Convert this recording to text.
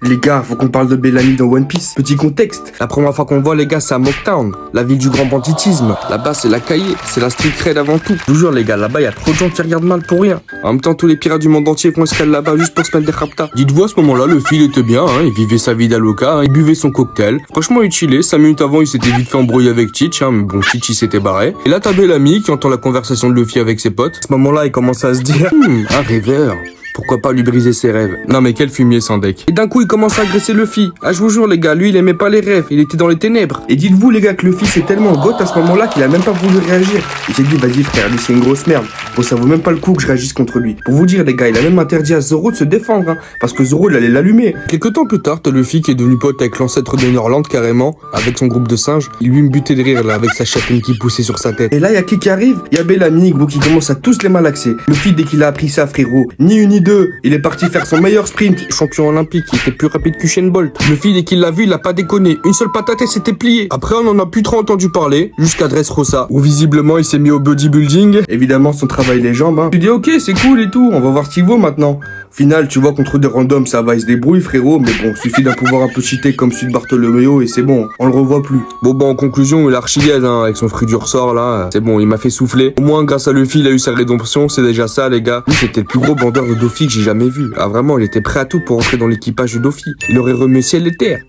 Les gars, faut qu'on parle de Bellamy dans One Piece. Petit contexte, la première fois qu'on voit les gars, c'est à Mocktown, la ville du grand banditisme. Là-bas, c'est la cahier, c'est la street cred avant tout. Je vous jure les gars, là-bas, y a trop de gens qui regardent mal pour rien. En même temps, tous les pirates du monde entier font escale là-bas juste pour se mettre des raptas. Dites-vous, à ce moment-là, le fil était bien, hein, il vivait sa vie d'Aloca, hein, il buvait son cocktail. Franchement, il chillait, 5 minutes avant, il s'était vite fait embrouiller avec Teach, hein, mais bon, Teach, il s'était barré. Et là, t'as Bellamy qui entend la conversation de Luffy avec ses potes. À ce moment-là, il commence à se dire, un rêveur. Pourquoi pas lui briser ses rêves? Non mais quel fumier sans deck. Et d'un coup il commence à agresser Luffy. Ah je vous jure les gars, lui il aimait pas les rêves, il était dans les ténèbres. Et dites-vous les gars que Luffy c'est tellement goth à ce moment-là qu'il a même pas voulu réagir. Il s'est dit vas-y frère, lui c'est une grosse merde. Bon ça vaut même pas le coup que je réagisse contre lui. Pour vous dire les gars, il a même interdit à Zoro de se défendre, hein, parce que Zoro il allait l'allumer. Quelques temps plus tard, t'as Luffy qui est devenu pote avec l'ancêtre de Norland carrément, avec son groupe de singes. Il lui me butait de rire là avec sa chapine qui poussait sur sa tête. Et là y a qui arrive? Y a Bellamy gros qui commence à tous les malaxer. Luffy dès qu'il a appris ça frérot, ni une ni deux, il est parti faire son meilleur sprint, champion olympique, il était plus rapide qu'Usain Bolt. Luffy dès qu'il l'a vu, il a pas déconné, une seule patate et c'était plié. Après on en a plus trop entendu parler, jusqu'à Dressrosa, où visiblement il s'est mis au bodybuilding. Évidemment son travail les jambes, hein. Tu dis ok c'est cool et tout, on va voir ce qu'il vaut maintenant. Au final tu vois contre des randoms ça va, il se débrouille frérot, mais bon, suffit d'un pouvoir un peu cheaté comme celui de Bartolomeo et c'est bon, on le revoit plus. Bon en conclusion il a archi gaze, hein, avec son fruit du ressort là, c'est bon, il m'a fait souffler. Au moins grâce à Luffy il a eu sa rédemption, c'est déjà ça les gars. Lui c'était le plus gros bandeur de Doffy que j'ai jamais vu. Ah vraiment, il était prêt à tout pour entrer dans l'équipage de Doffy. Il aurait remué ciel et terre.